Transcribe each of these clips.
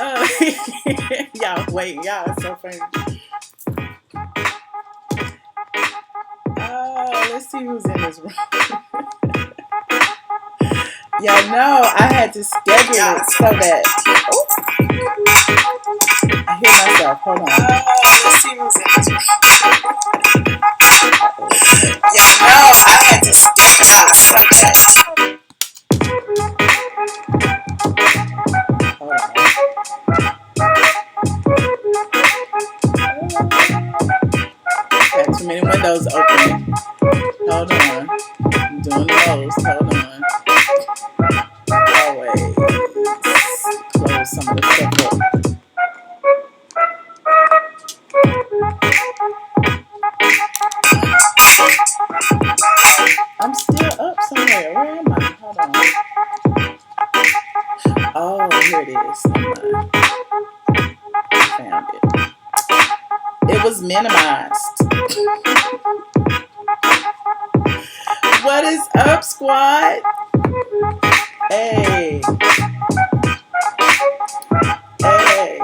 Uh, y'all, wait, y'all are so funny. Let's see who's in this room. Y'all know I had to schedule it so that. Oh, I hear myself. Hold on. Let's see who's in this room. Y'all know I had to schedule it so that. Hold on. Got too many windows open. Hold on. I'm doing those. Hold on. Always close some of the stuff up. I'm still up somewhere. Where am I? Hold on. Oh, here it is. I found it. It was minimized. What is up, squad? Hey. Hey.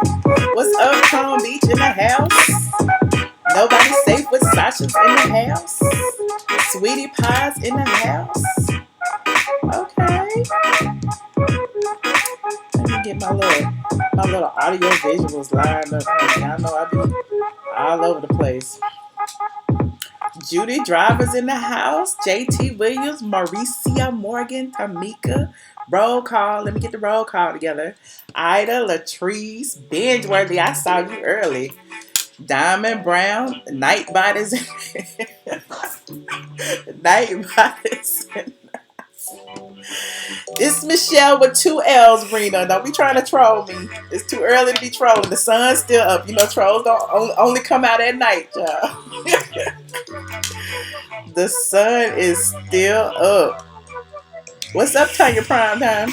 What's up, Palm Beach in the house? Nobody safe with Sasha's in the house. Sweetie Pie's in the house. Okay. Let me get my little audio visuals lined up. Y'all know I be all over the place. Judy Driver's in the house. JT Williams, Mauricia Morgan, Tamika. Roll call. Let me get the roll call together. Ida Latrice, Binge Worthy. I saw you early. Diamond Brown, Night Bodies. Night Bodies. It's Michelle with 2 L's, Rena. Don't be trying to troll me. It's too early to be trolling. The sun's still up. You know, trolls don't only come out at night, y'all. The sun is still up. What's up, Tanya Prime Time?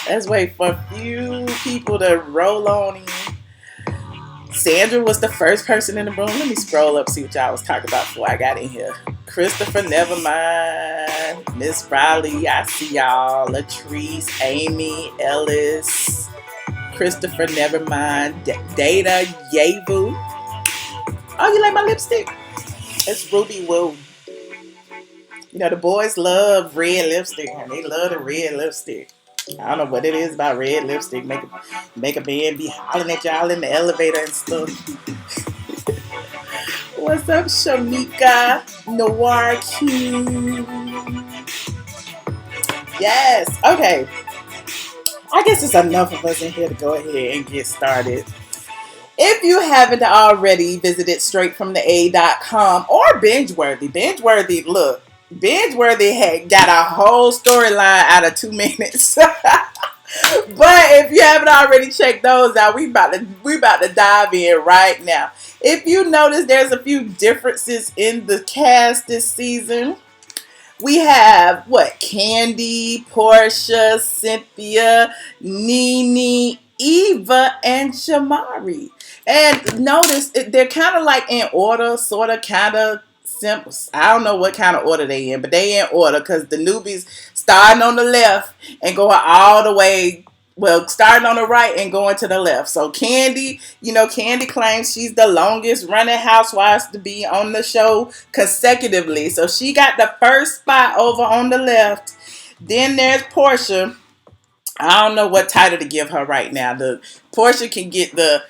Let's wait for a few people to roll on in. Sandra was the first person in the room. Let me scroll up, see what y'all was talking about before I got in here. Christopher, Nevermind. Miss Riley, I see y'all. Latrice, Amy, Ellis. Christopher, Nevermind. Data, Yevu. Oh, you like my lipstick? It's Ruby Woo. You know, the boys love red lipstick, and they love the red lipstick. I don't know what it is about red lipstick. Make a man be hollering at y'all in the elevator and stuff. What's up, Shamika? Noir Q. Yes. Okay. I guess it's enough of us in here to go ahead and get started. If you haven't already visited straightfromtheA.com or Bingeworthy, look, Bingeworthy had got a whole storyline out of 2 minutes. But if you haven't already checked those out, we about to dive in right now. If you notice, there's a few differences in the cast this season. We have Candy, Portia, Cynthia, Nene, Eva, and Shamari. And notice they're kind of like in order, sort of, kind of simple. I don't know what kind of order they in, but they in order because the newbies starting on the left and going all the way. Well, starting on the right and going to the left. So Candy, Candy claims she's the longest running housewives to be on the show consecutively. So she got the first spot over on the left. Then there's Portia. I don't know what title to give her right now. Portia can get the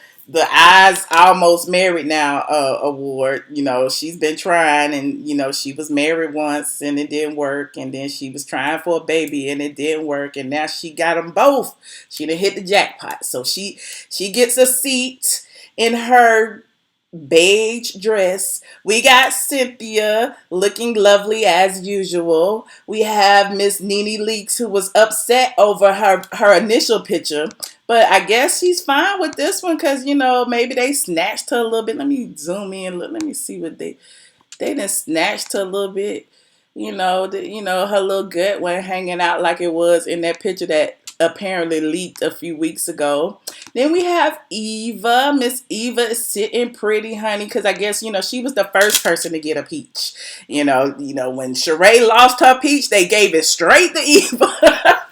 Eyes Almost Married Now award. She's been trying, and she was married once and it didn't work, and then she was trying for a baby and it didn't work, and now she got them both. She done hit the jackpot, so she gets a seat in her beige dress. We got Cynthia looking lovely as usual. We have Miss Nene Leakes, who was upset over her initial picture, but I guess she's fine with this one because maybe they snatched her a little bit. Let me zoom in. Let me see what they done snatched her a little bit. Her little gut went hanging out like it was in that picture that apparently leaked a few weeks ago. Then we have Eva. Miss Eva is sitting pretty, honey, because I guess, she was the first person to get a peach. When Sheree lost her peach, they gave it straight to Eva.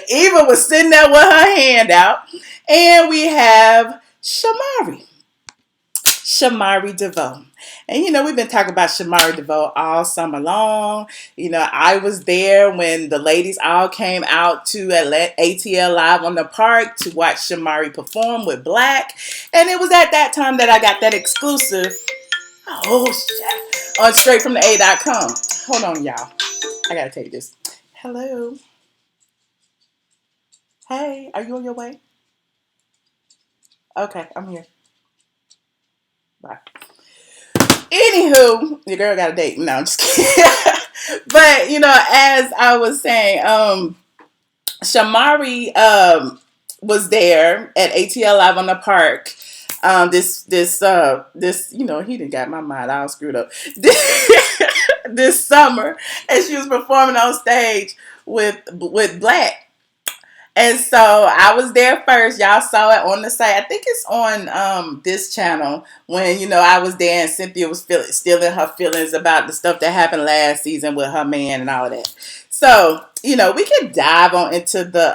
Eva was sitting there with her hand out. And we have Shamari DeVoe. And we've been talking about Shamari DeVoe all summer long. I was there when the ladies all came out to ATL Live on the Park to watch Shamari perform with Black. And it was at that time that I got that exclusive. Oh, shit. On straightfromtheA.com. Hold on, y'all. I gotta take this. Hello. Hey, are you on your way? Okay, I'm here. Bye. Anywho, your girl got a date. No, I'm just kidding. But, as I was saying, Shamari was there at ATL Live on the Park. This, he done got my mind all screwed up. This summer, and she was performing on stage with Black. And so I was there first. Y'all saw it on the site. I think it's on this channel when, I was there and Cynthia was still in her feelings about the stuff that happened last season with her man and all of that. So, we can dive on into the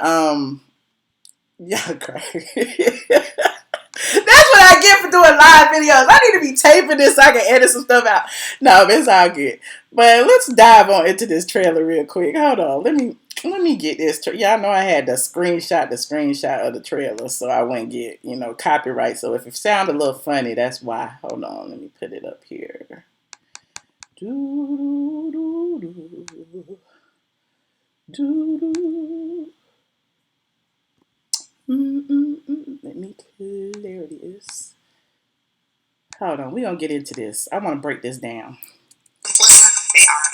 y'all crazy. That's what I get for doing live videos. I need to be taping this so I can edit some stuff out. No, it's all good. But let's dive on into this trailer real quick. Hold on. Let me get this. Y'all know I had to screenshot of the trailer so I wouldn't get, copyright. So if it sounded a little funny, that's why. Hold on. Let me put it up here. Let me clear this. Hold on, we're going to get into this. I want to break this down. They are.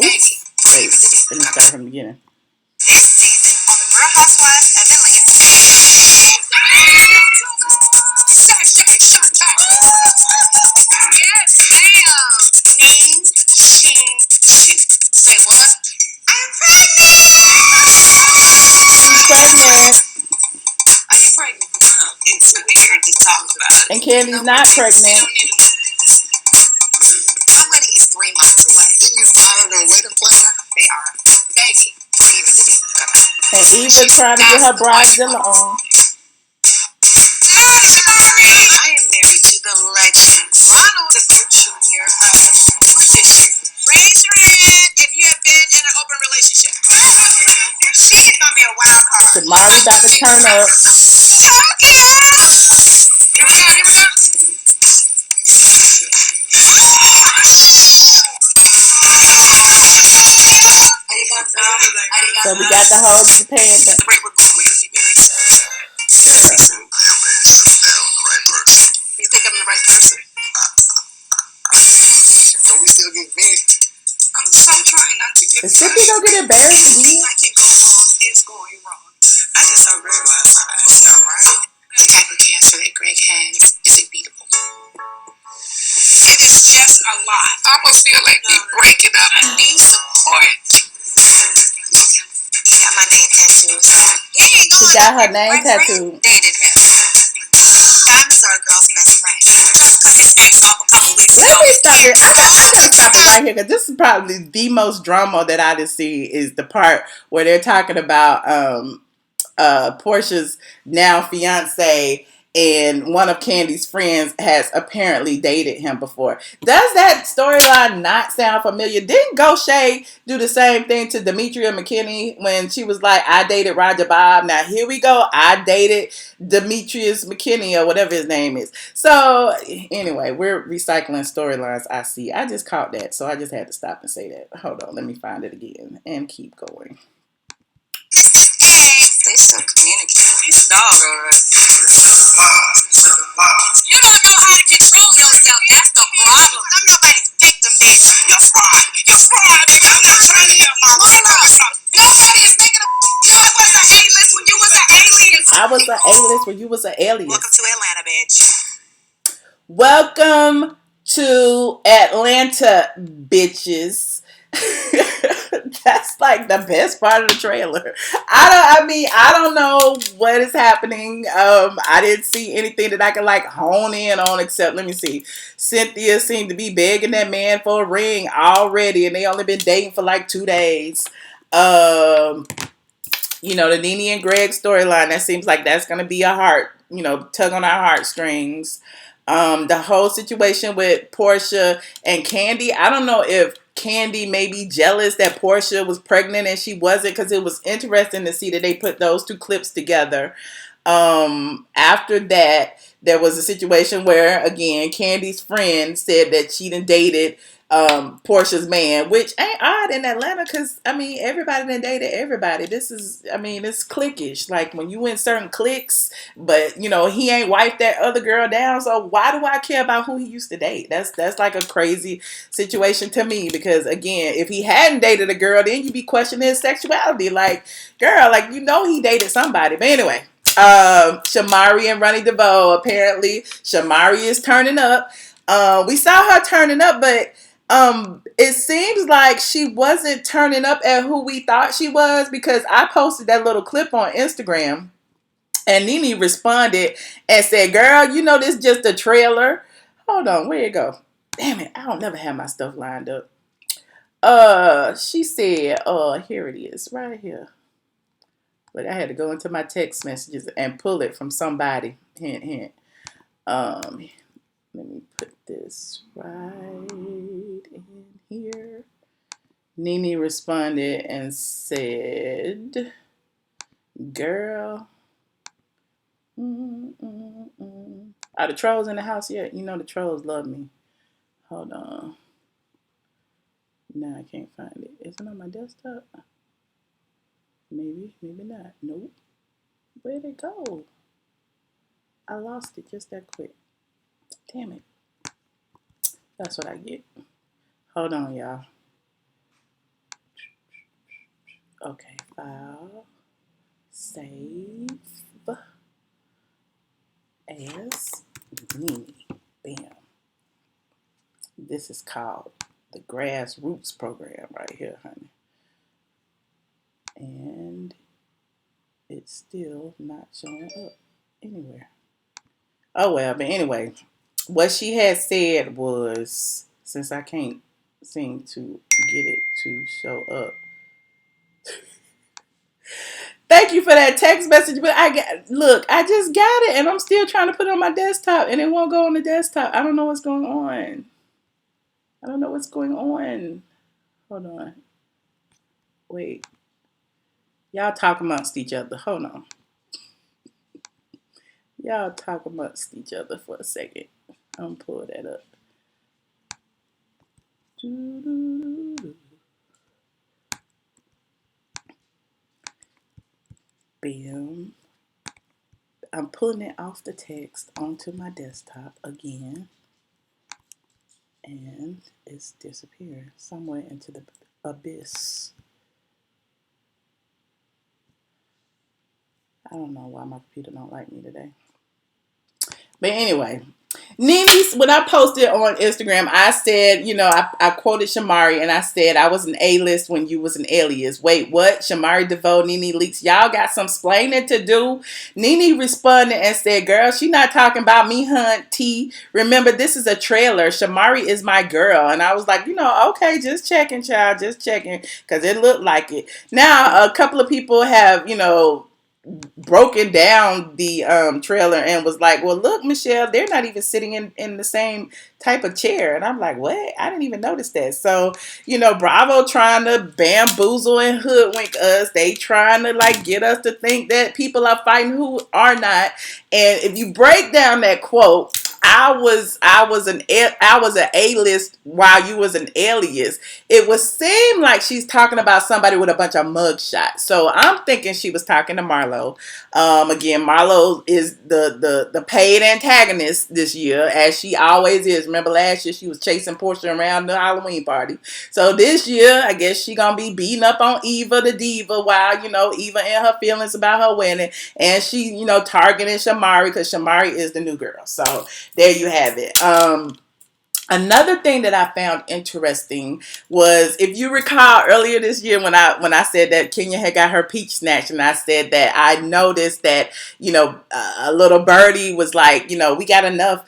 Oops. Wait, let me start from the beginning. This season on the Real Housewives of Atlanta. Yes, ma'am. Name, sheen, shoot. Say what? I'm pregnant. She's pregnant. Are you pregnant? It's weird to talk about. And Candy's not pregnant. My wedding is 3 months away. Didn't you file the wedding planner? They are begging Eva to come out. And Eva trying to get her bridezilla on. I am married to the legend, Ronald DeVoe Jr. Musician. Raise your hand if you have been in an open relationship. She is gonna be a wild card. Shamari about to turn up. So we got the whole Japan thing. You think I'm the right person? So we still get married. I'm so trying not to get. Is Cynthia gonna get embarrassed again? I can go wrong. It's going wrong. I just don't realize it's not right. The type of cancer that Greg has is beatable. It is just a lot. I almost feel like we're breaking up. I need support. He got my name tattooed. She got her name tattooed. Dated him. Diamonds are a girl's best friend. Let me stop it. I gotta stop it right here because this is probably the most drama that I just see is the part where they're talking about Portia's now fiance and one of Candy's friends has apparently dated him before. Does that storyline not sound familiar? Didn't Gaucher do the same thing to Demetria McKinney when she was like, I dated Roger Bob. Now here we go. I dated Demetrius McKinney or whatever his name is. So anyway, we're recycling storylines. I see. I just caught that. So I just had to stop and say that. Hold on. Let me find it again and keep going. They still communicate. These dogs are. You don't know how to control yourself. That's the problem. I'm nobody's victim, bitch. You're fraud. You're fraud. I'm not trying to get my nobody is making a. You was an A-list when you was an alien. I was an A-list when you was an alien. Welcome to Atlanta, bitch. Welcome to Atlanta, bitches. That's like the best part of the trailer. I don't know what is happening. I didn't see anything that I could like hone in on except, let me see. Cynthia seemed to be begging that man for a ring already and they only been dating for like 2 days. the Nene and Greg storyline, that seems like that's going to be a heart, tug on our heartstrings. The whole situation with Portia and Candy, I don't know if Candy may be jealous that Portia was pregnant and she wasn't, because it was interesting to see that they put those two clips together. After that, there was a situation where, again, Candy's friend said that she done dated Portia's man, which ain't odd in Atlanta, because everybody done dated everybody. This is, it's cliquish. Like when you in certain cliques, but he ain't wiped that other girl down. So why do I care about who he used to date? That's like a crazy situation to me, because again, if he hadn't dated a girl, then you'd be questioning his sexuality. Like, girl, like he dated somebody. But anyway. Shamari and Ronnie DeVoe, apparently Shamari is turning up. We saw her turning up, but it seems like she wasn't turning up at who we thought she was, because I posted that little clip on Instagram and Nene responded and said, girl, this just a trailer. Hold on, where it go? Damn it, I don't never have my stuff lined up. She said, here it is, right here. But I had to go into my text messages and pull it from somebody. Hint, hint. Let me put this right in here. Nene responded and said, girl. Are the trolls in the house yet? The trolls love me. Hold on. No, I can't find it. Is it on my desktop? Maybe not. Nope. Where'd it go? I lost it just that quick. Damn it. That's what I get. Hold on, y'all. Okay, file. Save. As Nene. Bam. This is called the Grassroots program right here, honey. And it's still not showing up anywhere. Oh well, but anyway, what she had said was, since I can't seem to get it to show up. Thank you for that text message, but I just got it and I'm still trying to put it on my desktop and it won't go on the desktop. I don't know what's going on. Hold on. Wait. Y'all talk amongst each other. Hold on. Y'all talk amongst each other for a second. I'm gonna pull that up. Bam. I'm pulling it off the text onto my desktop again. And it's disappearing somewhere into the abyss. I don't know why my computer don't like me today. But anyway, Nene's, when I posted on Instagram, I said, I quoted Shamari and I said, I was an A-list when you was an alias. Wait, what? Shamari DeVoe, Nene Leakes, y'all got some splaining to do? Nene responded and said, girl, she not talking about me, Hunt T. Remember, this is a trailer. Shamari is my girl. And I was like, okay, just checking, child, just checking, because it looked like it. Now, a couple of people have, broken down the trailer and was like, well, look, Michelle, they're not even sitting in the same type of chair. And I'm like, what? I didn't even notice that. So, Bravo trying to bamboozle and hoodwink us. They trying to get us to think that people are fighting who are not. And if you break down that quote, I was an A-list while you was an alias. It would seem like she's talking about somebody with a bunch of mug shots. So I'm thinking she was talking to Marlo. Again, Marlo is the paid antagonist this year, as she always is. Remember last year she was chasing Portia around the Halloween party. So this year, I guess she gonna be beating up on Eva the diva while, Eva in her feelings about her wedding. And she, targeting Shamari because Shamari is the new girl. So there you have it. Another thing that I found interesting was, if you recall earlier this year when I said that Kenya had got her peach snatched, and I said that I noticed that, a little birdie was like, we got enough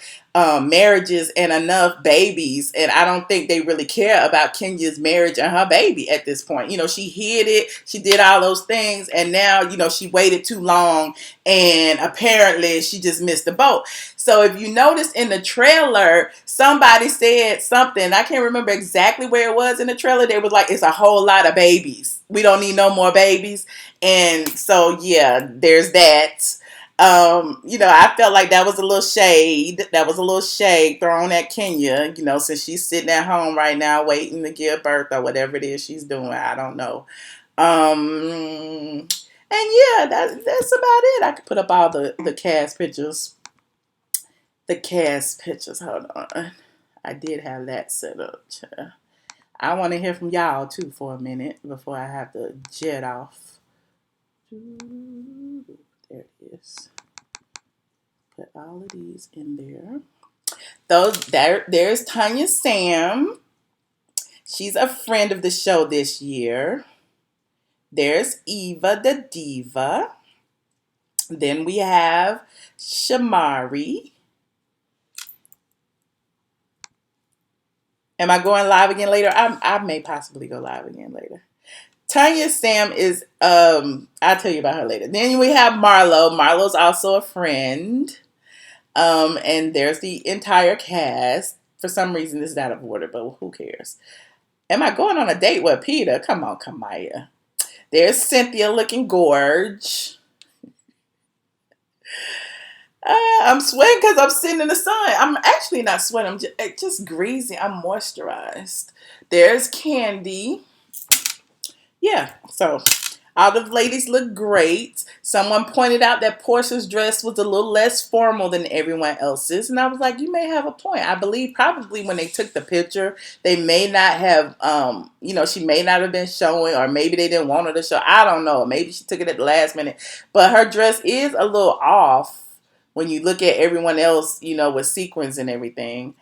marriages and enough babies, and I don't think they really care about Kenya's marriage and her baby at this point. She hid it, she did all those things, and now she waited too long, and apparently she just missed the boat. So if you notice in the trailer, somebody said something, I can't remember exactly where it was in the trailer. They was like, it's a whole lot of babies, we don't need no more babies. And so yeah, there's that. I felt like that was a little shade. That was a little shade thrown at Kenya, since she's sitting at home right now waiting to give birth or whatever it is she's doing. I don't know. And yeah, that's about it. I could put up all the cast pictures. The cast pictures. Hold on. I did have that set up. I want to hear from y'all too for a minute before I have to jet off. There it is. Put all of these in there. There's Tanya Sam. She's a friend of the show this year. There's Eva the Diva. Then we have Shamari. Am I going live again later? I may possibly go live again later. Tanya Sam is, I'll tell you about her later. Then we have Marlo. Marlo's also a friend. And there's the entire cast. For some reason, this is out of order, but who cares? Am I going on a date with Peter? Come on, Kamaya. There's Cynthia looking gorge. I'm sweating because I'm sitting in the sun. I'm actually not sweating. I'm just greasy. I'm moisturized. There's Candy. Yeah, so all the ladies look great. Someone pointed out that Portia's dress was a little less formal than everyone else's. And I was like, you may have a point. I believe probably when they took the picture, they may not have, she may not have been showing, or maybe they didn't want her to show. I don't know. Maybe she took it at the last minute. But her dress is a little off when you look at everyone else, with sequins and everything.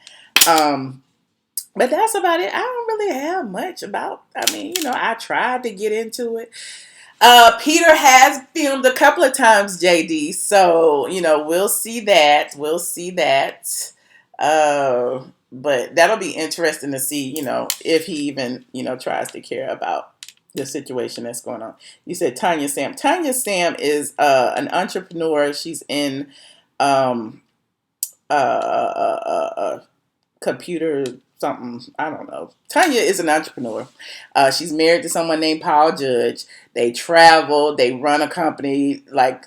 But that's about it. I don't really have much about, I tried to get into it. Peter has filmed a couple of times, JD. So, we'll see that. We'll see that. But that'll be interesting to see, if he even, tries to care about the situation that's going on. You said Tanya Sam. Tanya Sam is an entrepreneur. She's in computer something, I don't know. Tanya is an entrepreneur. She's married to someone named Paul Judge. They travel, they run a company. I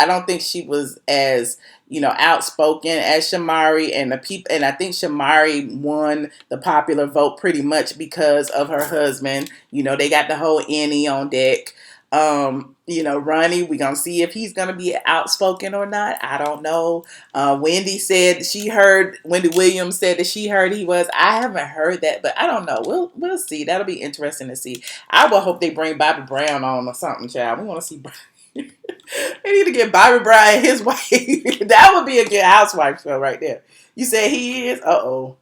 don't think she was as outspoken as Shamari, and I think Shamari won the popular vote pretty much because of her husband. They got the whole Annie on deck. Ronnie, we're going to see if he's going to be outspoken or not. I don't know. Wendy Williams said that she heard he was. I haven't heard that, but I don't know. We'll see. That'll be interesting to see. I will hope they bring Bobby Brown on or something, child. We want to see they need to get Bobby Brown and his wife. That would be a good housewife show right there. You said he is? Uh-oh.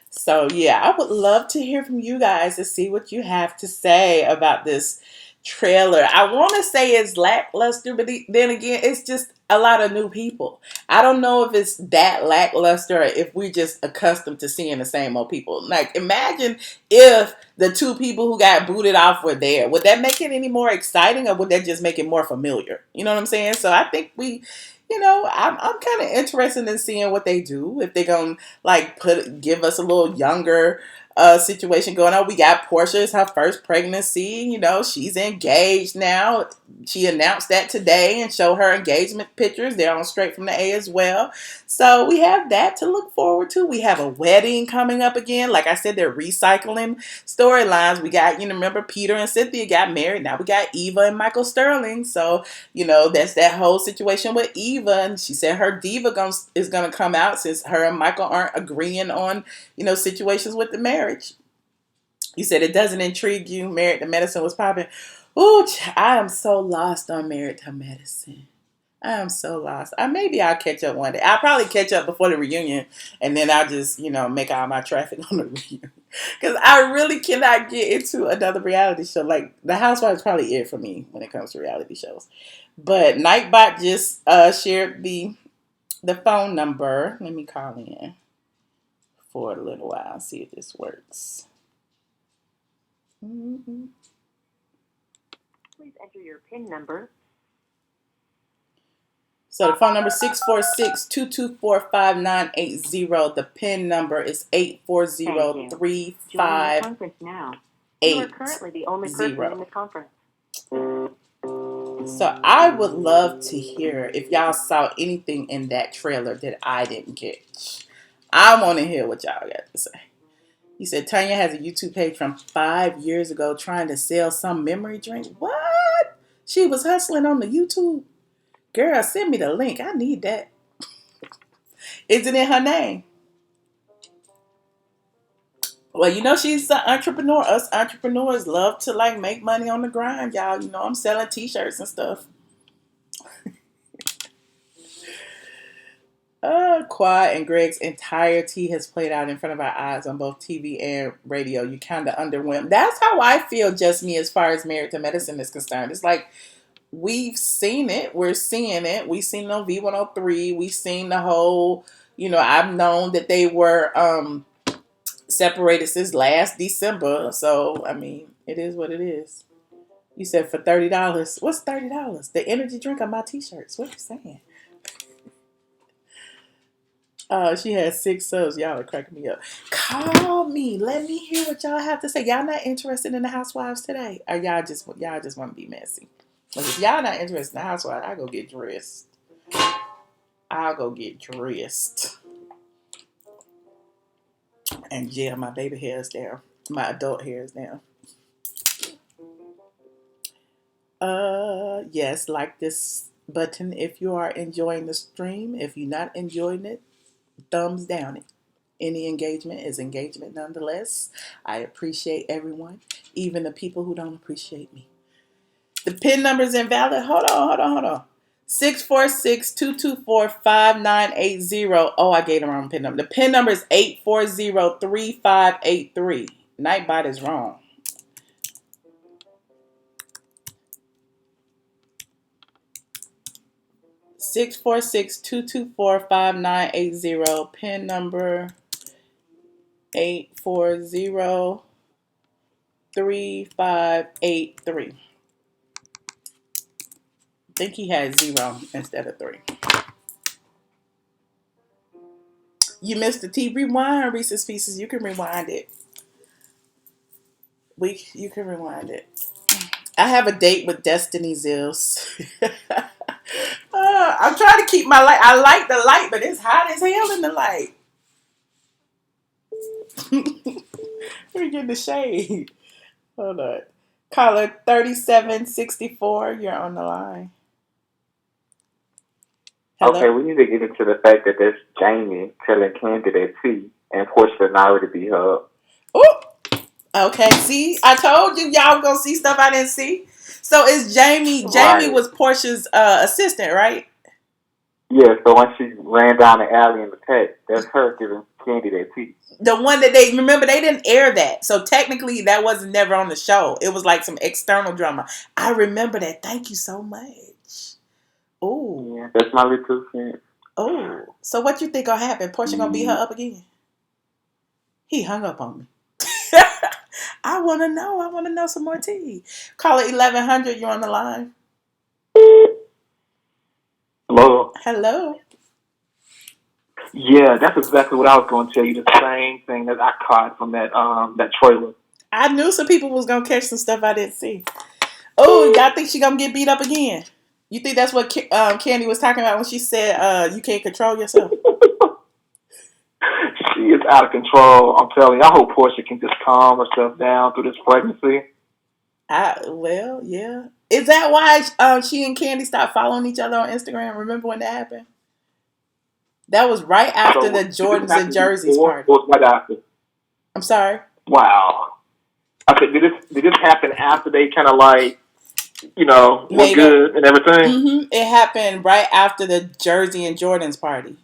So, yeah, I would love to hear from you guys to see what you have to say about this trailer. I want to say it's lackluster, but then again, it's just a lot of new people. I don't know if it's that lackluster or if we're just accustomed to seeing the same old people. Like, imagine if the two people who got booted off were there. Would that make it any more exciting, or would that just make it more familiar? You know what I'm saying? So I think I'm kind of interested in seeing what they do. If they're going to give us a little younger situation going on. We got Portia, it's her first pregnancy. She's engaged now. She announced that today and showed her engagement pictures. They're on Straight from the A as well. So we have that to look forward to. We have a wedding coming up again. Like I said, they're recycling storylines. We got, remember Peter and Cynthia got married. Now we got Eva and Michael Sterling. So, that's that whole situation with Eva. And she said her diva is going to come out since her and Michael aren't agreeing on, situations with the marriage. You said it doesn't intrigue you. Married to Medicine was popping. Ooh, I am so lost on Married to Medicine. I am so lost. Maybe I'll catch up one day. I'll probably catch up before the reunion, and then I'll just, make all my traffic on the reunion. Because I really cannot get into another reality show. Like, The Housewives is probably it for me when it comes to reality shows. But Nightbot just shared the The phone number. Let me call in for a little while. See if this works. Mm-hmm. Please enter your PIN number. So the phone number is 646-224-5980. The PIN number is 84035. Conference now. You are currently the only person in the conference. So I would love to hear if y'all saw anything in that trailer that I didn't catch. I want to hear what y'all got to say. He said Tanya has a YouTube page from 5 years ago trying to sell some memory drink. What? She was hustling on the YouTube? Girl, send me the link. I need that. Is it in her name? Well, you know she's an entrepreneur. Us entrepreneurs love to like make money on the grind, y'all. You know I'm selling t-shirts and stuff. Quad and Greg's entirety has played out in front of our eyes on both TV and radio. You kind of underwhelmed. That's how I feel, just me, as far as Married to Medicine is concerned. It's like we've seen it. We're seeing it. We've seen it on V103. We've seen the whole, I've known that they were separated since last December. So, I mean, it is what it is. You said for $30. What's $30? The energy drink on my t-shirts. What are you saying? She has 6 subs. Y'all are cracking me up. Call me. Let me hear what y'all have to say. Y'all not interested in the Housewives today? Or y'all just want to be messy? Because if y'all not interested in the Housewives, I'll go get dressed. And gel my baby hairs down. My adult hairs down. Yes, like this button if you are enjoying the stream. If you're not enjoying it, thumbs down it. Any engagement is engagement nonetheless. I appreciate everyone, even the people who don't appreciate me. The PIN number is invalid. Hold on. 646-224-5980. Oh, I gave the wrong PIN number. The PIN number is 8403583. Nightbot is wrong. (646-224-5980). PIN number 8403583. I think he had 0 instead of 3. You missed the T. Rewind Reese's Pieces. You can rewind it. You can rewind it. I have a date with Destiny Zills. I'm trying to keep my light. I like the light, but it's hot as hell in the light. Let me get the shade. Hold on. Caller 3764. You're on the line. Hello? Okay, we need to get into the fact that there's Jamie telling Candy that T and Portia not already beat her up. Oh, okay. See, I told you y'all gonna see stuff I didn't see. So it's Jamie. Right. Jamie was Portia's assistant, right? Yeah. So when she ran down the alley in the text, that's her giving Candy that tea. The one that they didn't air that, so technically that wasn't never on the show. It was like some external drama. I remember that. Thank you so much. Oh, yeah, that's my little sense. Oh, so what you think gonna happen? Portia gonna beat her up again? He hung up on me. I want to know. I want to know some more tea. Call it 1100. You're on the line. Hello. Yeah, that's exactly what I was going to tell you. The same thing that I caught from that trailer. I knew some people was gonna catch some stuff I didn't see. Oh, y'all think she gonna get beat up again? You think that's what Candy was talking about when she said you can't control yourself? She is out of control. I'm telling you. I hope Portia can just calm herself down through this pregnancy. Well, yeah. Is that why she and Candy stopped following each other on Instagram? Remember when that happened? That was right after the Jordans and Jerseys party. Right after. I'm sorry? Wow. I said, did this happen after they kind of like, were good and everything? Mm-hmm. It happened right after the Jersey and Jordans party.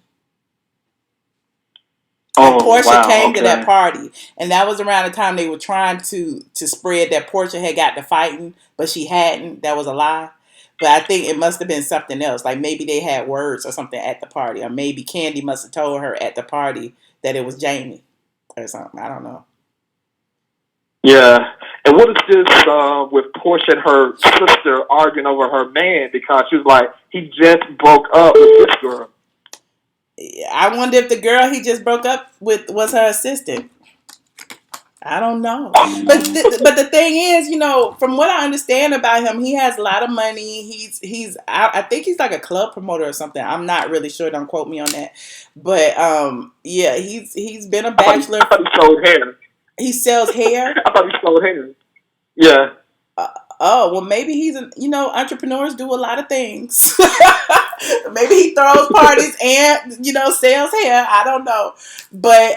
And Portia came to that party, and that was around the time they were trying to spread that Portia had got to fighting, but she hadn't. That was a lie. But I think it must have been something else. Like maybe they had words or something at the party. Or maybe Candy must have told her at the party that it was Jamie or something. I don't know. Yeah. And what is this with Portia and her sister arguing over her man because she was like, he just broke up with this girl. I wonder if the girl he just broke up with was her assistant. I don't know. But the thing is, from what I understand about him, he has a lot of money. I think he's like a club promoter or something. I'm not really sure. Don't quote me on that. But yeah, he's been a bachelor. I thought he sold hair. He sells hair. I thought he sold hair. Yeah. Oh, well, maybe he's entrepreneurs do a lot of things. Maybe he throws parties and, sells hair. I don't know. But,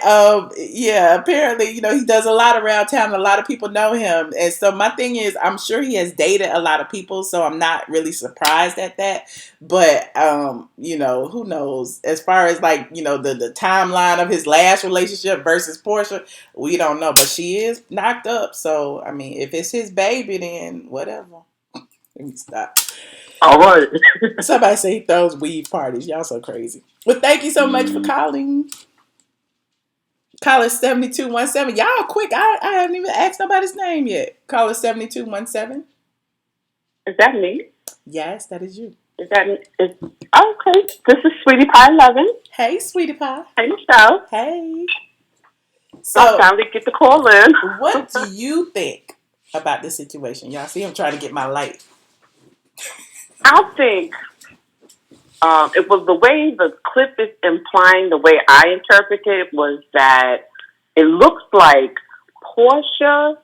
yeah, apparently, he does a lot around town. A lot of people know him. And so my thing is, I'm sure he has dated a lot of people, so I'm not really surprised at that. But, who knows? As far as, the timeline of his last relationship versus Portia, we don't know. But she is knocked up. So, I mean, if it's his baby, then whatever. Let me stop. All right. Somebody say he throws weed parties. Y'all so crazy. Well, thank you so much for calling. Caller 7217. Y'all quick. I haven't even asked nobody's name yet. Caller 7217. Is that me? Yes, that is you. Okay. This is Sweetie Pie 11. Hey, Sweetie Pie. Hey, Michelle. Hey. So, I finally get the call in. What do you think about this situation? Y'all see I'm trying to get my light. I think it was the way the clip is implying, the way I interpreted it was that it looks like Portia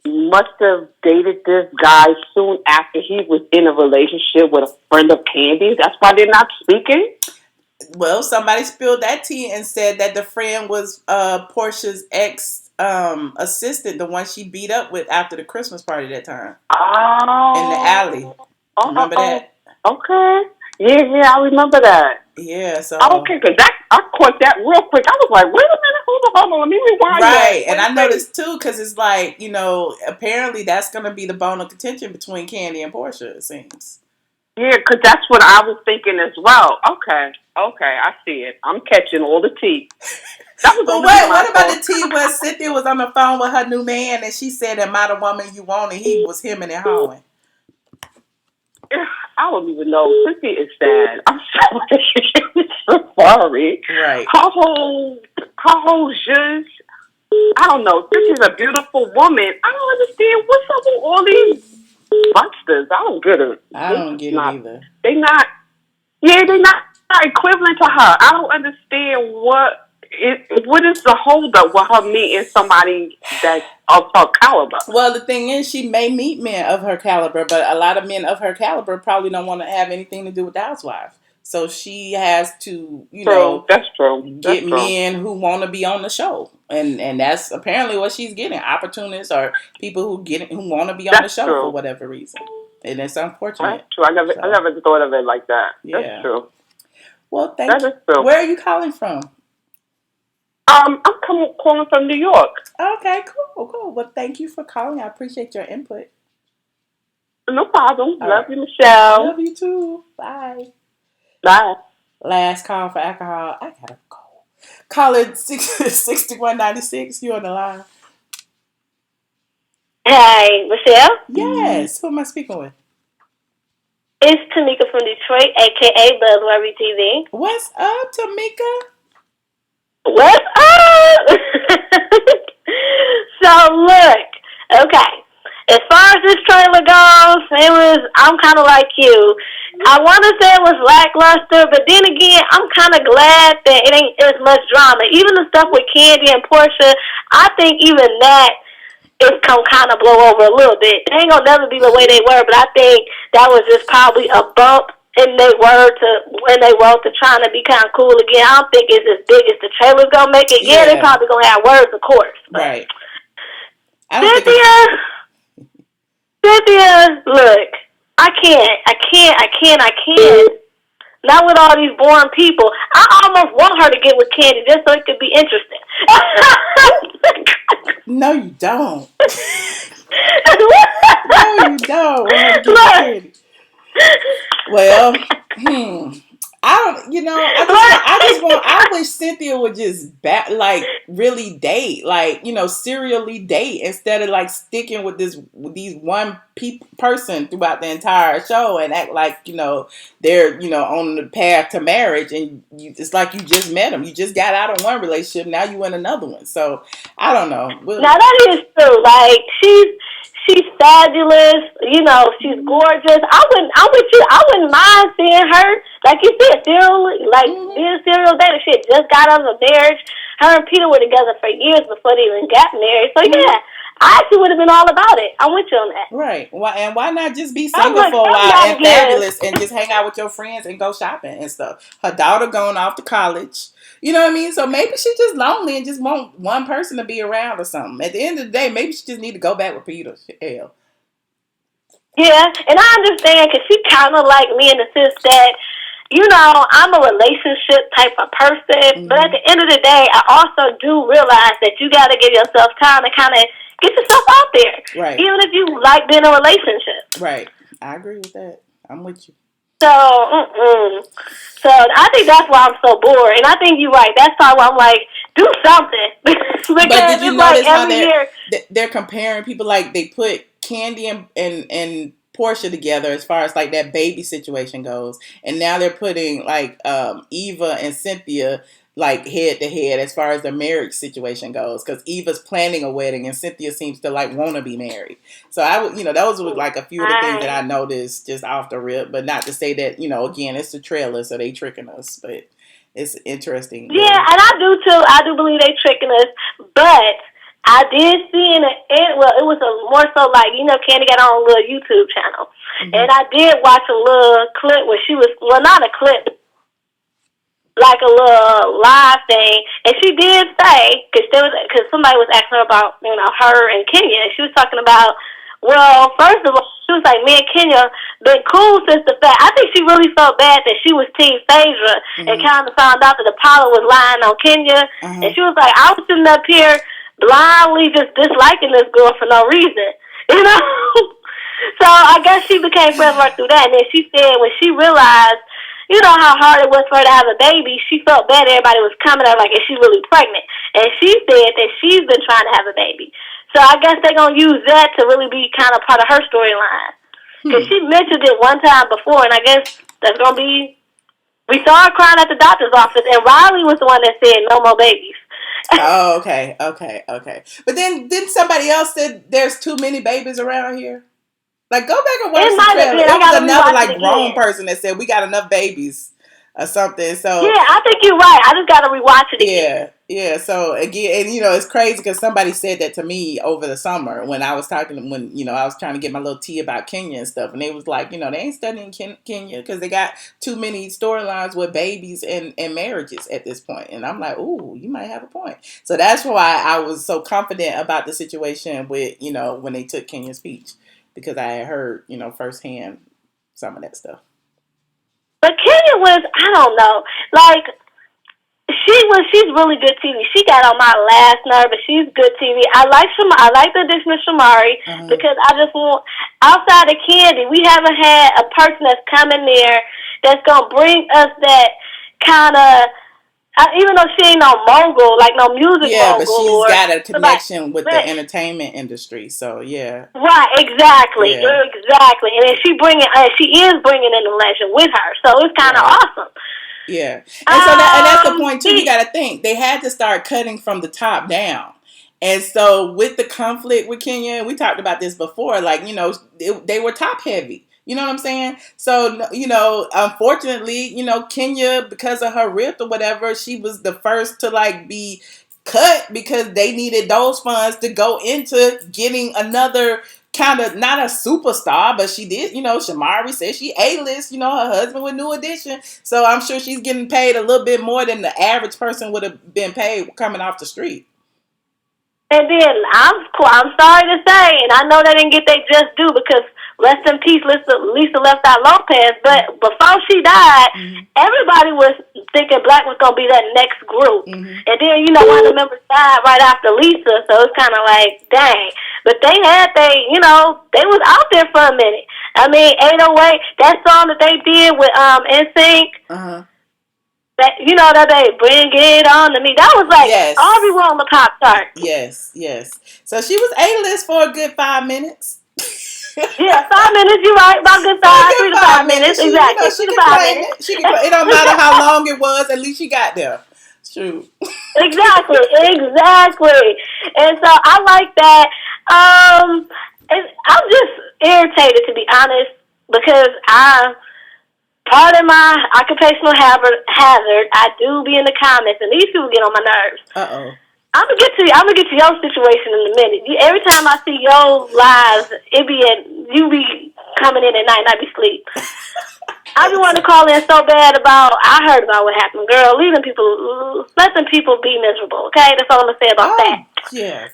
must have dated this guy soon after he was in a relationship with a friend of Candy's. That's why they're not speaking. Well, somebody spilled that tea and said that the friend was Portia's ex assistant, the one she beat up with after the Christmas party that time. Oh. In the alley. Remember that? Okay. Yeah, I remember that. Yeah, so. Okay, because I caught that real quick. I was like, wait a minute, hold on, let me rewind that. Right, and I noticed too, because it's like, apparently that's going to be the bone of contention between Candy and Portia, it seems. Yeah, because that's what I was thinking as well. Okay, I see it. I'm catching all the tea. But wait, what about the tea where Cynthia was on the phone with her new man and she said, "Am I the woman you want?" and he was hemming and hawing? I don't even know. Cynthia is sad. I'm sorry. So sorry. Right. Her whole zhuzh. I don't know. Cynthia's a beautiful woman. I don't understand what's up with all these monsters. I don't get it. I don't get it either. They're not equivalent to her. I don't understand what is the holdup with her meeting somebody that's of her caliber. Well, the thing is, she may meet men of her caliber, but a lot of men of her caliber probably don't want to have anything to do with the housewives. So she has to, that's true. Get men who want to be on the show, and that's apparently what she's getting. Opportunists or people who want to be on the show for whatever reason, and it's unfortunate. That's true. I never thought of it like that. Yeah. That's true. Well, thank you. True. Where are you calling from? I'm calling from New York. Okay, cool. Well, thank you for calling. I appreciate your input. No problem. Love you, Michelle. Love you too. Bye. Bye. Last call for alcohol. I gotta go. Call it 6196. You on the line. Hey, Michelle? Yes. Who am I speaking with? It's Tamika from Detroit, a.k.a. Buzzworthy TV. What's up, Tamika? What's up? So, look. Okay. As far as this trailer goes, I'm kind of like you. I want to say it was lackluster, but then again, I'm kind of glad that it ain't as much drama. Even the stuff with Candy and Portia, I think even that is going to kind of blow over a little bit. They ain't going to never be the way they were, but I think that was just probably a bump in their word to trying to be kind of cool again. I don't think it's as big as the trailer's going to make it. Yeah, they probably going to have words, of course. Right. Cynthia, look, I can't. Not with all these boring people. I almost want her to get with Candy just so it could be interesting. No, you don't. No, you don't want her to get with Candy. Well, I don't. I wish Cynthia would just really date, serially date instead of like sticking with these one person throughout the entire show and act like they're on the path to marriage, and it's like you just met them, you just got out of one relationship, now you in another one. So I don't know. Now that is true. Like she's fabulous. She's gorgeous. I'm with you. I wouldn't mind seeing her, like you said, being serial dating. She had just got out of a marriage. Her and Peter were together for years before they even got married. So yeah, I actually would have been all about it. I'm with you on that. Right. Why not just be single for a while and fabulous and just hang out with your friends and go shopping and stuff? Her daughter going off to college. You know what I mean? So maybe she's just lonely and just want one person to be around or something. At the end of the day, maybe she just need to go back with Peter. Hell. Yeah, and I understand because she kind of like me in the sense that, I'm a relationship type of person. But at the end of the day, I also do realize that you got to give yourself time to kind of get yourself out there. Right. Even if you like being in a relationship. Right. I agree with that. I'm with you. So I think that's why I'm so bored. And I think you're right. That's probably why I'm like, do something. Because but did you notice how year they're comparing people, like they put Candy and Portia together as far as like that baby situation goes, and now they're putting like Eva and Cynthia like head to head as far as the marriage situation goes, because Eva's planning a wedding and Cynthia seems to like want to be married. So I would, those were like a few of the things that I noticed just off the rip, but not to say that, again, it's the trailer, so they tricking us, but it's interesting. Yeah, and I do too. I do believe they tricking us, but I did see it was more so like, Candy got her own little YouTube channel. And I did watch a little clip where she was, well, not a clip, like a little live thing. And she did say, because somebody was asking her about, her and Kenya, and she was talking about, well, first of all, she was like, me and Kenya been cool since the fact. I think she really felt bad that she was Team Phaedra and kind of found out that Apollo was lying on Kenya. And she was like, I was sitting up here blindly just disliking this girl for no reason, So I guess she became friends right through that. And then she said when she realized, how hard it was for her to have a baby, she felt bad everybody was coming at her like, is she really pregnant? And she said that she's been trying to have a baby. So I guess they're going to use that to really be kind of part of her storyline. Because she mentioned it one time before, and I guess that's going to be, we saw her crying at the doctor's office, and Riley was the one that said no more babies. Oh, okay. But then didn't somebody else said there's too many babies around here? Like, go back and watch the trailer. It was another like grown person that said we got enough babies or something. So yeah, I think you're right. I just got to rewatch it again. Yeah. So again, and it's crazy because somebody said that to me over the summer when I was talking, when I was trying to get my little tea about Kenya and stuff, and they was like, they ain't studying Kenya because they got too many storylines with babies and marriages at this point. And I'm like, ooh, you might have a point. So that's why I was so confident about the situation with when they took Kenya's speech, because I had heard firsthand some of that stuff. But Kenya was, I don't know, like, she's really good TV. She got on my last nerve, but she's good TV. I like the addition of Shamari because I just want, outside of Candy, we haven't had a person that's coming there that's going to bring us that kind of, even though she ain't no mogul, like no music mogul. Yeah, but she's got a connection with the entertainment industry, so yeah. Right, exactly. And then she is bringing in the legend with her, so it's kind of awesome. Yeah, and so that's the point too. You got to think they had to start cutting from the top down, and so with the conflict with Kenya, we talked about this before. Like they were top heavy. You know what I'm saying? So, unfortunately, Kenya, because of her rift or whatever, she was the first to like be cut because they needed those funds to go into getting another kind of, not a superstar, but she did, Shamari said she A-list, her husband with New Edition. So I'm sure she's getting paid a little bit more than the average person would have been paid coming off the street. And then I'm sorry to say, and I know they didn't get their just due because rest in peace, Lisa Left Out Lopez. But before she died, everybody was thinking Black was gonna be that next group. And then one of the members died right after Lisa, so it's kind of like dang. But they was out there for a minute. I mean, 808, that song that they did with NSYNC, that that they bring it on to me. That was like everyone on the pop chart. Yes. So she was A-list for a good 5 minutes. Yeah, 5 minutes. You're right. About good 3 to 5 minutes. Exactly. She 3 to can 5 claim minutes. it. It don't matter how long it was. At least she got there. True. Exactly. And so I like that. I'm just irritated, to be honest, because part of my occupational hazard, I do be in the comments, and these people get on my nerves. I'm gonna get to your situation in a minute. Every time I see your lives, you be coming in at night and I be asleep. I be wanting to call in so bad I heard about what happened, girl. Let them people be miserable. Okay, that's all I'm gonna say about that. Yeah,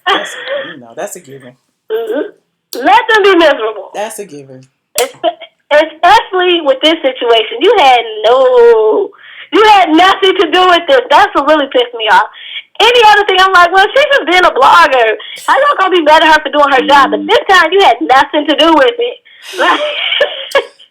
that's a given. Let them be miserable. That's a given. Especially with this situation, you had nothing to do with this. That's what really pissed me off. Any other thing, I'm like, well, she's just being a blogger. How y'all gonna be mad at her for doing her job? But this time, you had nothing to do with it.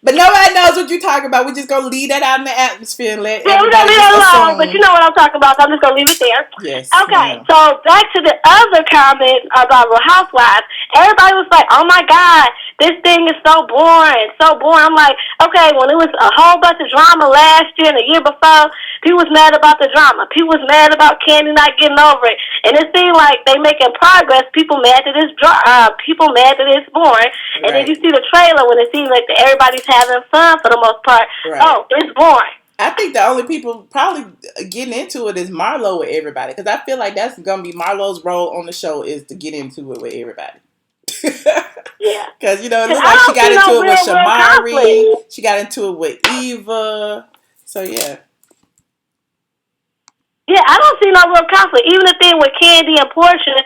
But nobody knows what you're talking about. We're just gonna leave that out in the atmosphere and let we're gonna leave it alone. But you know what I'm talking about, so I'm just gonna leave it there. Yes. Okay. So back to the other comment about Real Housewives. Everybody was like, "Oh my God, this thing is so boring, so boring." I'm like, okay, when it was a whole bunch of drama last year and the year before, people was mad about the drama. People was mad about Candy not getting over it, and it seemed like they making progress. People mad that it's people mad that it's boring, and then you see the trailer when it seems like everybody's having fun for the most part. Right. Oh, it's boring. I think the only people probably getting into it is Marlo with everybody, because I feel like that's gonna be Marlo's role on the show, is to get into it with everybody. Yeah, because it looks like she got into it with Shamari. She got into it with Eva. So yeah. Yeah, I don't see no real conflict. Even the thing with Candy and Portia,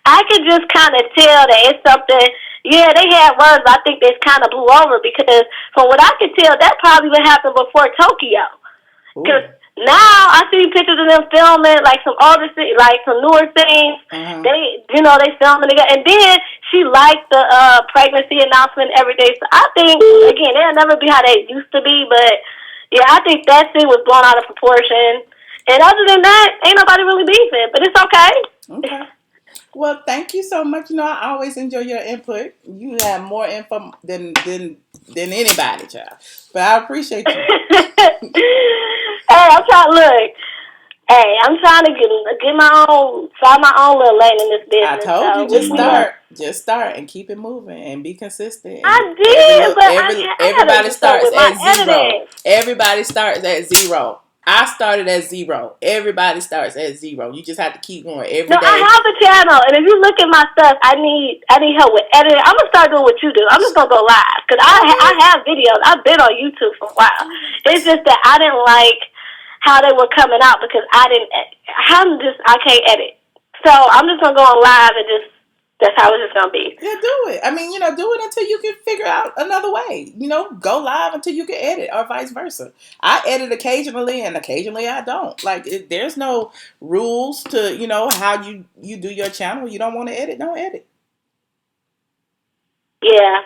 I could just kind of tell that it's something. Yeah, they had words. I think they kind of blew over because, from what I could tell, that probably would happen before Tokyo. Because now I see pictures of them filming like some older, like some newer things. They, they filming together, and then she liked the pregnancy announcement every day. So I think again, they'll never be how they used to be. But yeah, I think that thing was blown out of proportion. And other than that, ain't nobody really beefing, but it's okay. Okay. Well, thank you so much. I always enjoy your input. You have more info than anybody, child. But I appreciate you. I'm trying to get my own, find my own little lane in this business. I told you, just start and keep it moving and be consistent. I did, but everybody starts at zero. Everybody starts at zero. I started at zero. Everybody starts at zero. You just have to keep going every day. I have a channel, and if you look at my stuff, I need help with editing. I'm gonna start doing what you do. I'm just gonna go live because I have videos. I've been on YouTube for a while. It's just that I didn't like how they were coming out because I can't edit. So I'm just gonna go on live and that's how it's just gonna be. Yeah, do it. I mean, do it until you can figure out another way. Go live until you can edit, or vice versa. I edit occasionally, and occasionally I don't. Like, there's no rules to how you do your channel. You don't want to edit, don't edit. Yeah.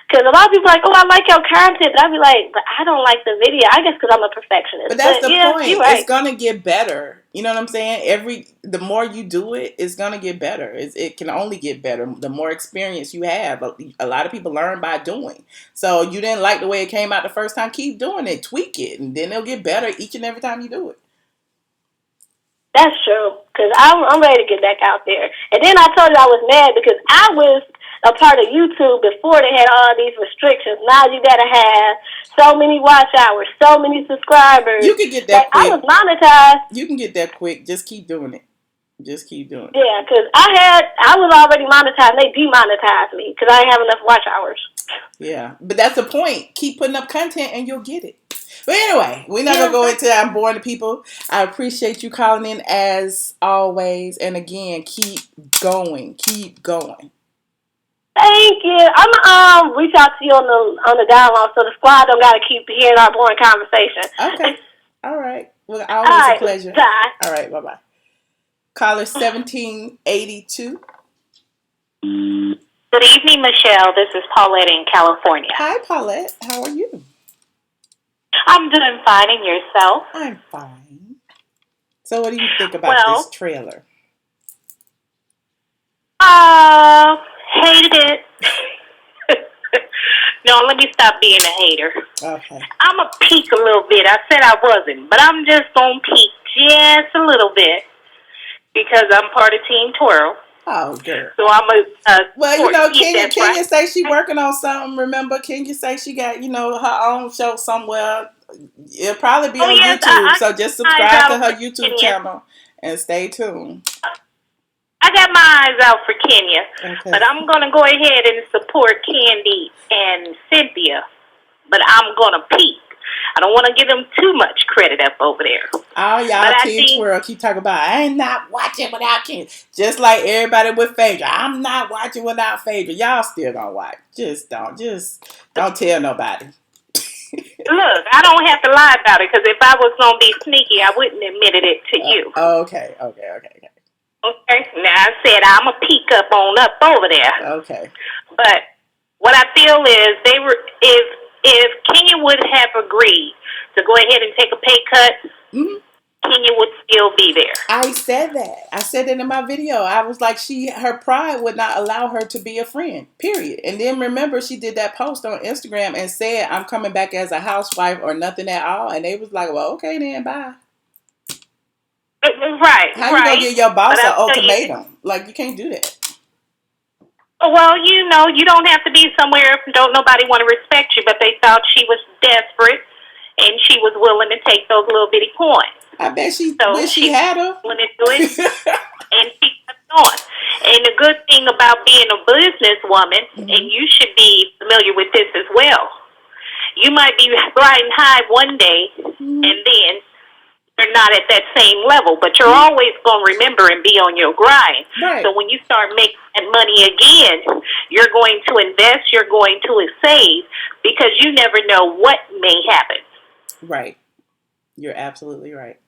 Because a lot of people are like, oh, I like your content. But I'd be like, but I don't like the video. I guess because I'm a perfectionist. But that's the point. Right. It's going to get better. You know what I'm saying? The more you do it, it's going to get better. It can only get better. The more experience you have. A lot of people learn by doing. So you didn't like the way it came out the first time. Keep doing it. Tweak it. And then it'll get better each and every time you do it. That's true. Because I'm ready to get back out there. And then I told you I was mad because I was a part of YouTube before they had all these restrictions. Now you gotta have so many watch hours, so many subscribers. You can get that quick. I was monetized. You can get that quick. Just keep doing it. Just keep doing it. Yeah, because I was already monetized. And they demonetized me because I didn't have enough watch hours. Yeah, but that's the point. Keep putting up content and you'll get it. But anyway, we're not going to go into that. I'm boring to people. I appreciate you calling in as always. And again, keep going. Keep going. Thank you. I'm gonna reach out to you on the dialogue so the squad don't gotta keep hearing our boring conversation. Okay. All right. Well, always a pleasure. Bye. All right. Bye bye. Caller 1782. Good evening, Michelle. This is Paulette in California. Hi, Paulette. How are you? I'm doing fine, and yourself? I'm fine. So what do you think about this Well, trailer? hated it. No, let me stop being a hater. Okay. I'm going to peek a little bit. I said I wasn't, but I'm just going to peek just a little bit because I'm part of Team Twirl. Oh, good. So I'm a well, you know, Kenya right. say she working on something. Remember, Kenya say she got, her own show somewhere. It'll probably be on YouTube. So just subscribe to her YouTube channel and stay tuned. I got my eyes out for Kenya, okay. But I'm going to go ahead and support Candy and Cynthia. But I'm going to peek. I don't want to give them too much credit up over there. All y'all Team Twirl keep talking about, I ain't not watching without Kenya. Just like everybody with Phaedra. I'm not watching without Phaedra. Y'all still gonna watch. Just don't tell nobody. Look, I don't have to lie about it, because if I was going to be sneaky, I wouldn't have admitted it to you. Okay. Okay, now I said I'm a peek up over there. Okay. But what I feel is if Kenya would have agreed to go ahead and take a pay cut, Kenya would still be there. I said that. I said it in my video. I was like, her pride would not allow her to be a friend, period. And then remember, she did that post on Instagram and said, I'm coming back as a housewife or nothing at all. And they was like, well, okay then, bye. Right. How you gonna give your boss an ultimatum? Like, you can't do that. Well, you don't have to be somewhere if don't nobody want to respect you, but they thought she was desperate and she was willing to take those little bitty coins. I bet she wish she had her. Willing to do it, and she kept on. And the good thing about being a businesswoman, and you should be familiar with this as well, you might be riding high one day, and then you're not at that same level, but you're always going to remember and be on your grind. Right. So when you start making that money again, you're going to invest, you're going to save, because you never know what may happen. Right. You're absolutely right.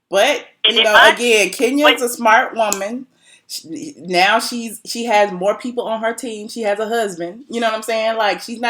But, again, Kenya's a smart woman. Now she has more people on her team. She has a husband. You know what I'm saying? Like, she's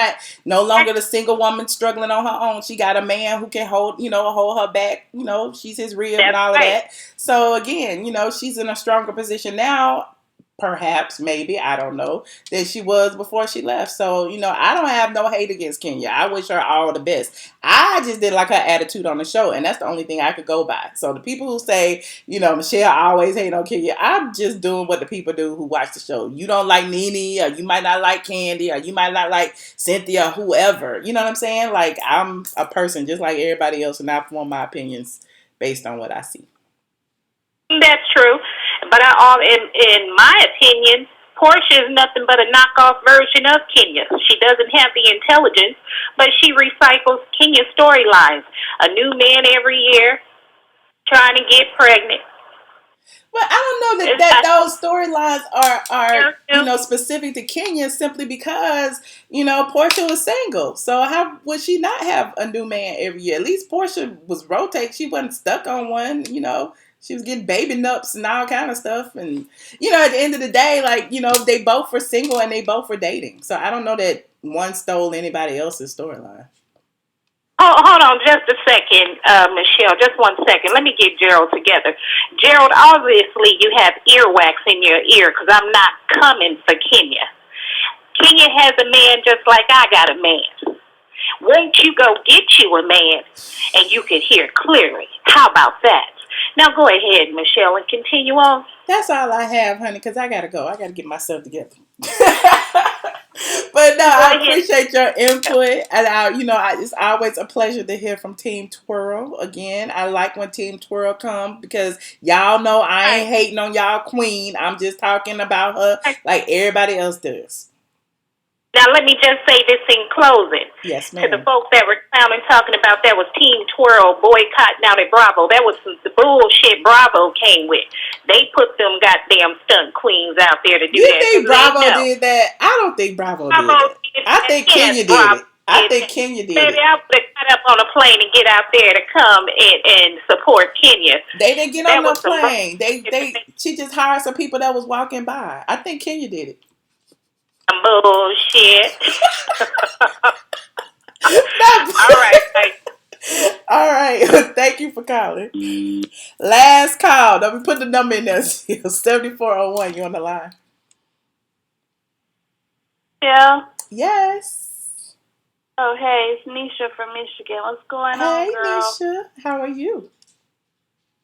no longer the single woman struggling on her own. She got a man who can hold her back. She's his rib and all of that. So again, she's in a stronger position now. Perhaps, maybe, I don't know, than she was before she left. So, I don't have no hate against Kenya. I wish her all the best. I just didn't like her attitude on the show, and that's the only thing I could go by. So the people who say, Michelle always hate on Kenya, I'm just doing what the people do who watch the show. You don't like Nene, or you might not like Candy, or you might not like Cynthia, whoever. You know what I'm saying? Like, I'm a person just like everybody else, and I form my opinions based on what I see. That's true. But in my opinion, Portia is nothing but a knockoff version of Kenya. She doesn't have the intelligence, but she recycles Kenya's storylines. A new man every year, trying to get pregnant. Well, I don't know that those storylines are specific to Kenya simply because, Portia was single. So how would she not have a new man every year? At least Portia was rotating. She wasn't stuck on one, She was getting baby nups and all kind of stuff. And, at the end of the day, they both were single and they both were dating. So I don't know that one stole anybody else's storyline. Oh, hold on just a second, Michelle. Just 1 second. Let me get Gerald together. Gerald, obviously you have earwax in your ear because I'm not coming for Kenya. Kenya has a man just like I got a man. Won't you go get you a man and you can hear clearly? How about that? Now go ahead, Michelle, and continue on. That's all I have, honey, because I got to go. I got to get myself together. But no, I appreciate your input. And, it's always a pleasure to hear from Team Twirl. Again, I like when Team Twirl come because y'all know I ain't hating on y'all queen. I'm just talking about her like everybody else does. Now, let me just say this in closing. Yes, ma'am. To the folks that were clowning talking about that was Team Twirl boycotting out at Bravo. That was the bullshit Bravo came with. They put them goddamn stunt queens out there to do that. You think Bravo did that? I don't think Bravo did that. I think Kenya did it. I think Kenya did it. Maybe I would have got up on a plane and get out there to come and support Kenya. They didn't get on the plane. She just hired some people that was walking by. I think Kenya did it. Bullshit. All right. Like, All right. Thank you for calling. Last call. Let me put the number in there. 7401. You on the line? yeah. Yes. Oh, hey, it's Nisha from Michigan. What's going on, Hey, girl? Nisha. How are you?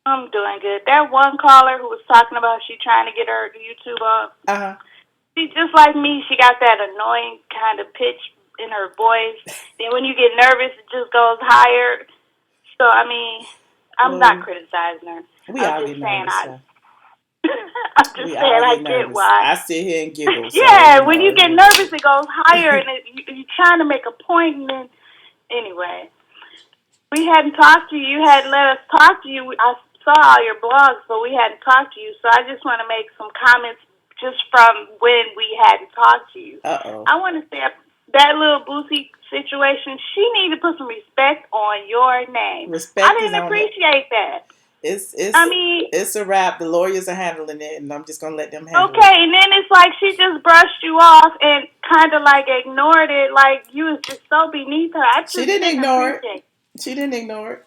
I'm doing good. That one caller who was talking about she trying to get her YouTube up, she's just like me. She got that annoying kind of pitch in her voice. Then when you get nervous, it just goes higher. So, I mean, I'm not criticizing her. We I'm all just get saying nervous, so. I'm just We saying all I get get nervous. why. I sit here and giggle. So, yeah, when you get nervous, it goes higher, and you're trying to make a point, and then, anyway. We hadn't talked to you. You hadn't let us talk to you. I saw all your blogs, but we hadn't talked to you. So I just want to make some comments just from when we hadn't talked to you. Uh-oh. I want to say that little Boosie situation, she needed to put some respect on your name. Respect I didn't is on appreciate that. It's a wrap. The lawyers are handling it, and I'm just going to let them handle it. Okay, and then it's like she just brushed you off and kind of like ignored it, like you was just so beneath her. She didn't ignore it. She didn't ignore it.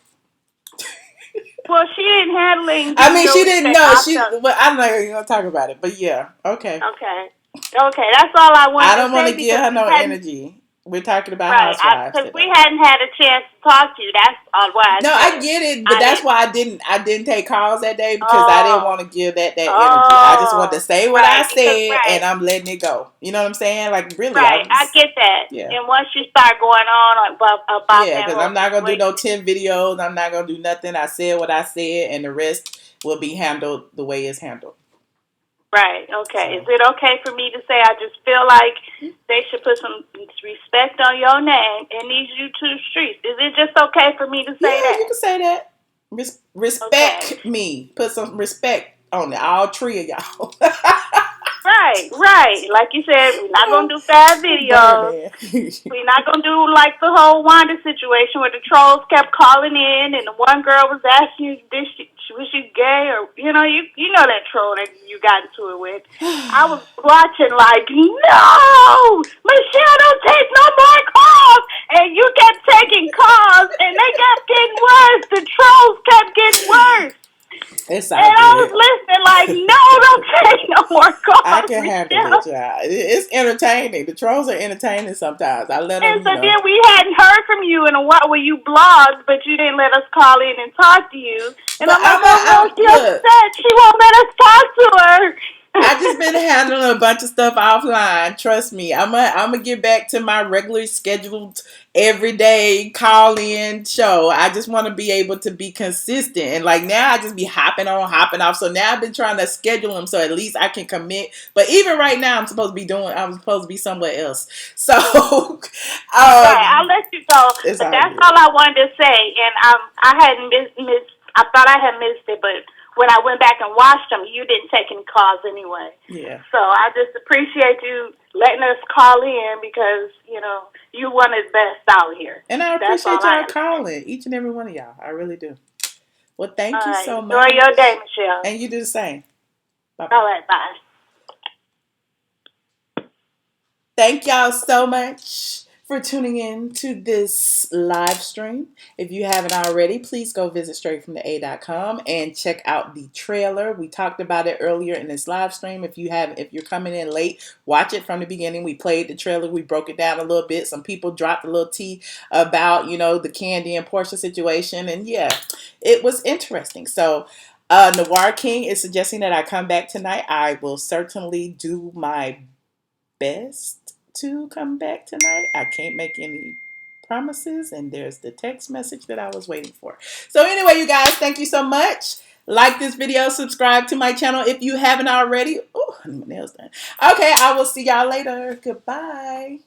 Well, she didn't handle it. I mean, she didn't know. Well, I don't know you're going to talk about it, but yeah, okay. Okay, that's all I wanted to say. I don't want to give her no energy. We're talking about housewives because we hadn't had a chance to talk to you. That's why. I get it, but that's why I didn't take calls that day because I didn't want to give that energy. I just wanted to say what I said, and I'm letting it go. You know what I'm saying? Like really, I get that. Yeah. And once you start going on about because I'm not gonna do no 10 videos. I'm not gonna do nothing. I said what I said, and the rest will be handled the way it's handled. Right. Okay. So. Is it okay for me to say I just feel like they should put some respect on your name in these YouTube streets? Is it just okay for me to say that? Yeah, you can say that. Respect me. Put some respect on it. All three of y'all. Right. Like you said, we're not going to do 5 videos. We're not going to do like the whole Wanda situation where the trolls kept calling in and the one girl was asking you, was she gay? Or, you know that troll that you got into it with. I was watching like, no! Michelle, don't take no more calls! And you kept taking calls and they kept getting worse. The trolls kept getting worse. It's and I was listening like, no, don't take no more calls. I can handle it, child. It's entertaining. The trolls are entertaining sometimes. I let them, And so then we hadn't heard from you in a while. Well, you blogged, but you didn't let us call in and talk to you. And I'm like, she upset. She won't let us talk to her. I just been handling a bunch of stuff offline. Trust me. I'm gonna get back to my regularly scheduled everyday call in show. I just want to be able to be consistent. And like now I just be hopping on, hopping off. So now I've been trying to schedule them so at least I can commit. But even right now I'm supposed to be somewhere else. So right, I'll let you go. But that's all I wanted to say. And I hadn't missed I thought I had missed it, but when I went back and watched them, you didn't take any calls anyway. Yeah. So I just appreciate you letting us call in because, you wanted best out here. And I appreciate y'all calling, each and every one of y'all. I really do. Well, thank you so much. Enjoy your day, Michelle. And you do the same. Bye-bye. All right, bye. Thank y'all so much for tuning in to this live stream. If you haven't already, please go visit straightfromtheA.com and check out the trailer. We talked about it earlier in this live stream. If you're coming in late, watch it from the beginning. We played the trailer. We broke it down a little bit. Some people dropped a little tea about, the Candy and Portia situation. And yeah, it was interesting. So Noir King is suggesting that I come back tonight. I will certainly do my best to come back tonight. I can't make any promises, and there's the text message that I was waiting for. So anyway, you guys, thank you so much. Like this video, subscribe to my channel if you haven't already. Oh, my nails done. Okay, I will see y'all later. Goodbye.